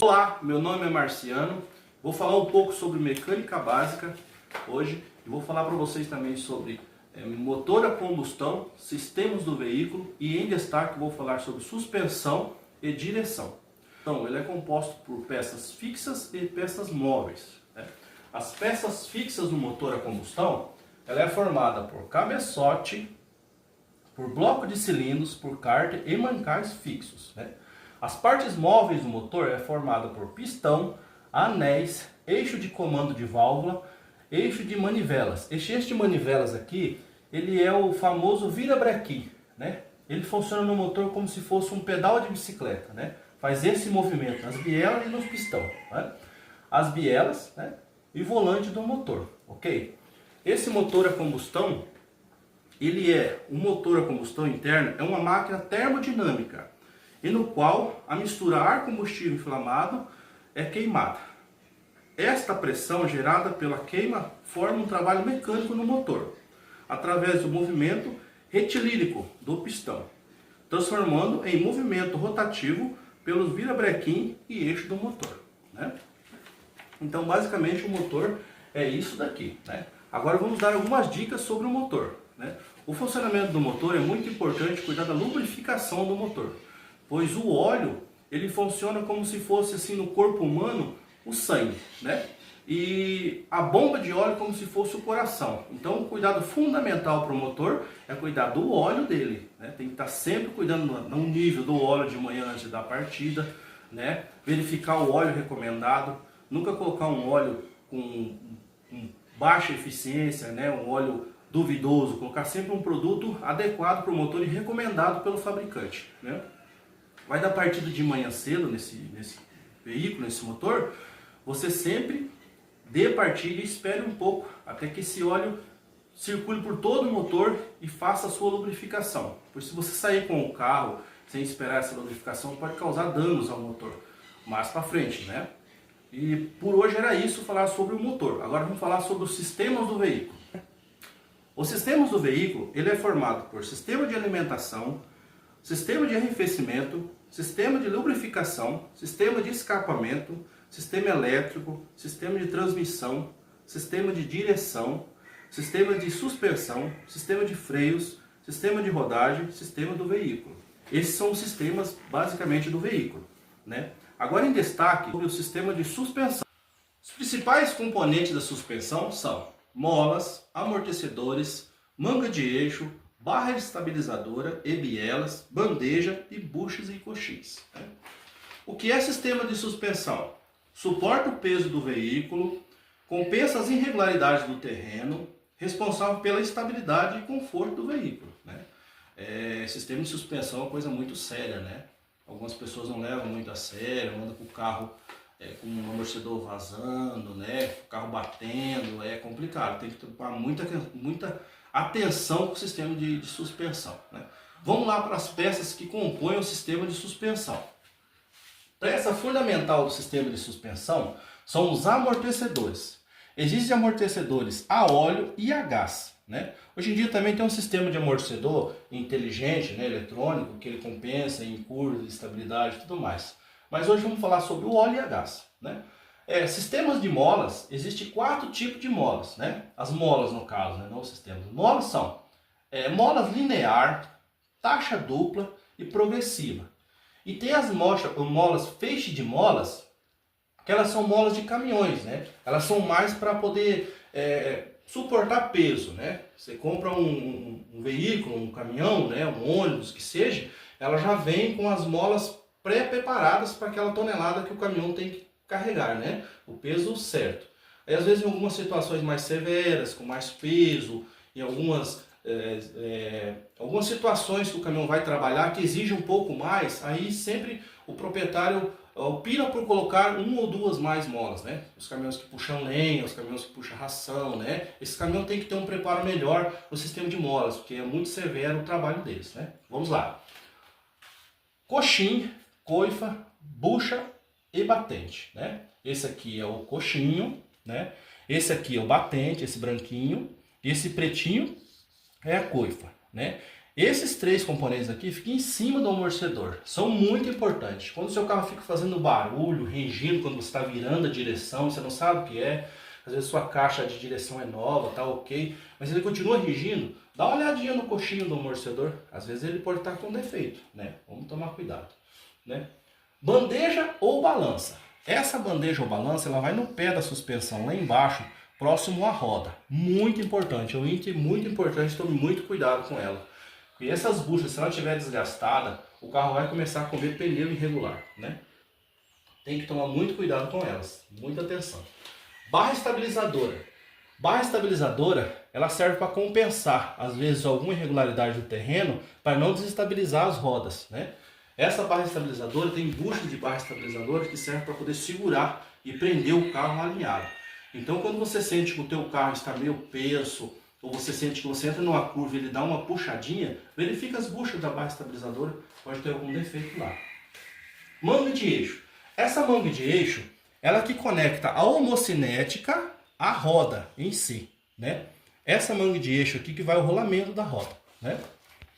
Olá, meu nome é Marciano, vou falar um pouco sobre mecânica básica hoje e vou falar para vocês também sobre motor a combustão, sistemas do veículo e em destaque vou falar sobre suspensão e direção. Então, ele é composto por peças fixas e peças móveis, né? As peças fixas do motor a combustão, ela é formada por cabeçote, por bloco de cilindros, por cárter e mancais fixos, né? As partes móveis do motor é formada por pistão, anéis, eixo de comando de válvula, eixo de manivelas. Esse eixo de manivelas aqui, ele é o famoso virabrequim, né? Ele funciona no motor como se fosse um pedal de bicicleta, né? Faz esse movimento nas bielas e nos pistão, né? As bielas, né? E volante do motor, ok? Esse motor a combustão, ele é um motor a combustão interna, é uma máquina termodinâmica, e no qual a mistura ar combustível inflamado é queimada. Esta pressão gerada pela queima forma um trabalho mecânico no motor, através do movimento retilínico do pistão, transformando em movimento rotativo pelos virabrequim e eixo do motor, né? Então, basicamente, o motor é isso daqui, né? Agora vamos dar algumas dicas sobre o motor, né? O funcionamento do motor é muito importante cuidar da lubrificação do motor, pois o óleo, ele funciona como se fosse assim no corpo humano o sangue, né? E a bomba de óleo como se fosse o coração. Então, o cuidado fundamental para o motor é cuidar do óleo dele, né? Tem que estar sempre cuidando no nível do óleo de manhã antes da partida, né? Verificar o óleo recomendado, nunca colocar um óleo com baixa eficiência, né? Um óleo duvidoso, colocar sempre um produto adequado para o motor e recomendado pelo fabricante, né? Vai dar partida de manhã cedo nesse veículo, nesse motor, você sempre dê partida e espere um pouco até que esse óleo circule por todo o motor e faça a sua lubrificação. Pois se você sair com o carro sem esperar essa lubrificação, pode causar danos ao motor mais para frente, né? E por hoje era isso, falar sobre o motor. Agora vamos falar sobre os sistemas do veículo. Os sistemas do veículo, ele é formado por sistema de alimentação, sistema de arrefecimento, sistema de lubrificação, sistema de escapamento, sistema elétrico, sistema de transmissão, sistema de direção, sistema de suspensão, sistema de freios, sistema de rodagem, sistema do veículo. Esses são os sistemas basicamente do veículo, né? Agora em destaque sobre o sistema de suspensão. Os principais componentes da suspensão são molas, amortecedores, manga de eixo, barra estabilizadora e bielas, bandeja e buchas e coxins, né? O que é sistema de suspensão? Suporta o peso do veículo, compensa as irregularidades do terreno, responsável pela estabilidade e conforto do veículo, né? Sistema de suspensão é uma coisa muito séria, né? Algumas pessoas não levam muito a sério, andam com o carro com o amortecedor vazando, né? O carro batendo, é complicado, tem que tomar muita atenção com o sistema de suspensão, né? Vamos lá para as peças que compõem o sistema de suspensão. Peça fundamental do sistema de suspensão são os amortecedores. Existem amortecedores a óleo e a gás, né? Hoje em dia também tem um sistema de amortecedor inteligente, né, eletrônico, que ele compensa em curvas de estabilidade e tudo mais. Mas hoje vamos falar sobre o óleo e a gás, né? Sistemas de molas, existem 4 tipos de molas, né? As molas no caso, né? Não os sistemas. Molas são molas linear, taxa dupla e progressiva. E tem as molas feixe de molas, que elas são molas de caminhões, né? Elas são mais para poder suportar peso, né? Você compra um veículo, um caminhão, né? Um ônibus que seja, ela já vem com as molas pré-preparadas para aquela tonelada que o caminhão tem que carregar, né? O peso certo. Aí, às vezes, em algumas situações mais severas, com mais peso, em algumas situações que o caminhão vai trabalhar que exige um pouco mais, aí sempre o proprietário opina por colocar 1 ou 2 mais molas, né? Os caminhões que puxam lenha, os caminhões que puxam ração, né? Esse caminhão tem que ter um preparo melhor no sistema de molas, porque é muito severo o trabalho deles, né? Vamos lá. Coxim, coifa, bucha e batente, né? Esse aqui é o coxinho, né? Esse aqui é o batente, esse branquinho, e esse pretinho é a coifa, né? Esses três componentes aqui ficam em cima do amortecedor, são muito importantes. Quando o seu carro fica fazendo barulho, rangindo quando você está virando a direção, você não sabe o que é, às vezes sua caixa de direção é nova, tá ok, mas ele continua rigindo, dá uma olhadinha no coxinho do amortecedor, às vezes ele pode estar com defeito, né? Vamos tomar cuidado, né? Bandeja ou balança. Essa bandeja ou balança, ela vai no pé da suspensão, lá embaixo, próximo à roda. Muito importante, é um item muito importante, tome muito cuidado com ela. E essas buchas, se ela estiver desgastada, o carro vai começar a comer pneu irregular, né? Tem que tomar muito cuidado com elas, muita atenção. Barra estabilizadora. Barra estabilizadora, ela serve para compensar, às vezes, alguma irregularidade do terreno, para não desestabilizar as rodas, né? Essa barra estabilizadora, tem buchas de barra estabilizadora que serve para poder segurar e prender o carro alinhado. Então, quando você sente que o teu carro está meio peso, ou você sente que você entra numa curva e ele dá uma puxadinha, verifica as buchas da barra estabilizadora, pode ter algum defeito lá. Manga de eixo. Essa manga de eixo, ela que conecta a homocinética à roda em si, né? Essa manga de eixo aqui que vai o rolamento da roda, né?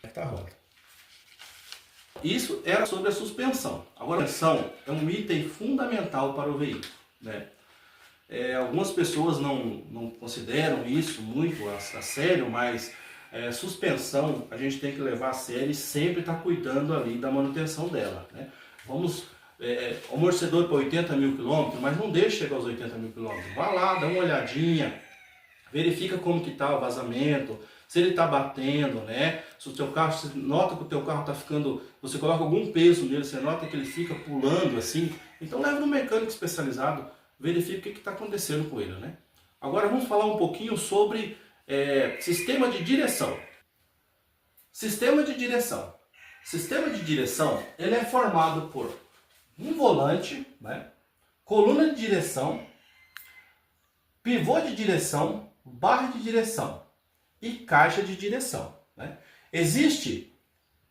Conecta a roda. Isso era sobre a suspensão. Agora, a suspensão é um item fundamental para o veículo, né? Algumas pessoas não consideram isso muito a sério, mas suspensão a gente tem que levar a sério e sempre estar cuidando ali da manutenção dela, né? Vamos, amortecedor para 80 mil quilômetros, mas não deixe chegar aos 80 mil quilômetros. Vá lá, dá uma olhadinha, verifica como que está o vazamento, se ele está batendo, né? Se o teu carro, você nota que o teu carro está ficando, você coloca algum peso nele, você nota que ele fica pulando assim, então leva no mecânico especializado, verifica o que está acontecendo com ele, né? Agora vamos falar um pouquinho sobre sistema de direção. Sistema de direção. Sistema de direção, ele é formado por um volante, né? Coluna de direção, pivô de direção, barra de direção e caixa de direção, né? Existe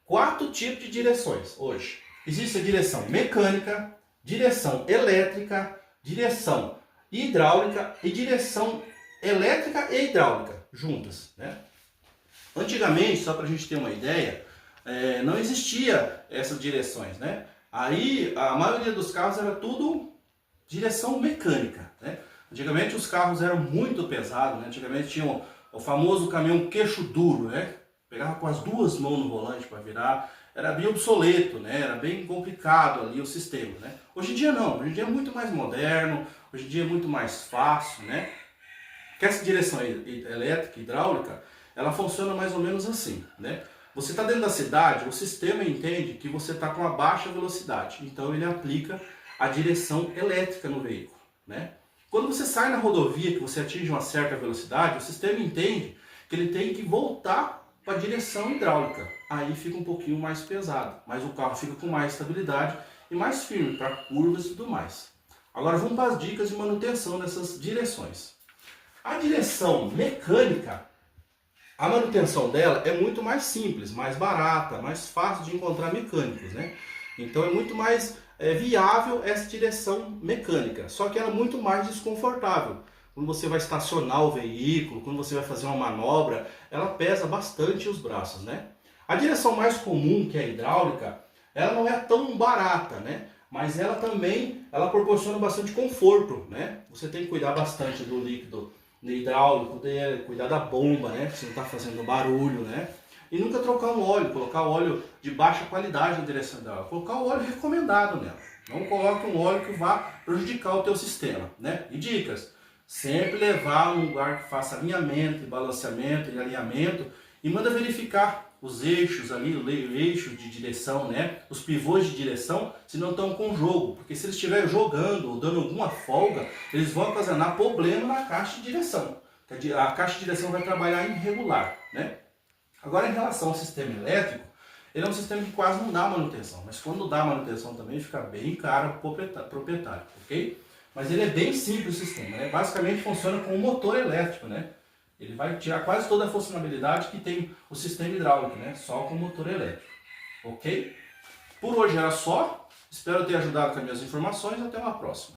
4 tipos de direções hoje. Existe a direção mecânica, direção elétrica, direção hidráulica e direção elétrica e hidráulica juntas, né? Antigamente, só para a gente ter uma ideia, não existia essas direções, né? Aí a maioria dos carros era tudo direção mecânica, né? Antigamente os carros eram muito pesados, né? Antigamente tinha o famoso caminhão queixo duro, né? Pegava com as duas mãos no volante para virar, era bem obsoleto, né? Era bem complicado ali o sistema, né? Hoje em dia não, hoje em dia é muito mais moderno, hoje em dia é muito mais fácil, né? Que essa direção elétrica, hidráulica, ela funciona mais ou menos assim, né? Você está dentro da cidade, o sistema entende que você está com uma baixa velocidade, então ele aplica a direção elétrica no veículo, né? Quando você sai na rodovia, que você atinge uma certa velocidade, o sistema entende que ele tem que voltar para a direção hidráulica. Aí fica um pouquinho mais pesado, mas o carro fica com mais estabilidade e mais firme para curvas e tudo mais. Agora vamos para as dicas de manutenção dessas direções. A direção mecânica, a manutenção dela é muito mais simples, mais barata, mais fácil de encontrar mecânicos, né? Então é muito mais viável essa direção mecânica, só que ela é muito mais desconfortável. Quando você vai estacionar o veículo, quando você vai fazer uma manobra, ela pesa bastante os braços, né? A direção mais comum, que é a hidráulica, ela não é tão barata, né? Mas ela também, ela proporciona bastante conforto, né? Você tem que cuidar bastante do líquido hidráulico dele, cuidar da bomba, né? Você não está fazendo barulho, né? E nunca trocar um óleo, colocar óleo de baixa qualidade na direção hidráulica, colocar o óleo recomendado nela. Não coloque um óleo que vá prejudicar o teu sistema, né? E dicas, sempre levar um lugar que faça alinhamento, balanceamento e alinhamento e manda verificar os eixos ali, o eixo de direção, né? Os pivôs de direção, se não estão com jogo, porque se eles estiverem jogando ou dando alguma folga, eles vão ocasionar problema na caixa de direção. A caixa de direção vai trabalhar irregular, né? Agora, em relação ao sistema elétrico, ele é um sistema que quase não dá manutenção, mas quando dá manutenção também fica bem caro para o proprietário, ok? Mas ele é bem simples o sistema, né? Basicamente funciona com um motor elétrico, né? Ele vai tirar quase toda a funcionalidade que tem o sistema hidráulico, né? Só com o motor elétrico, ok? Por hoje era só, espero ter ajudado com as minhas informações, até uma próxima.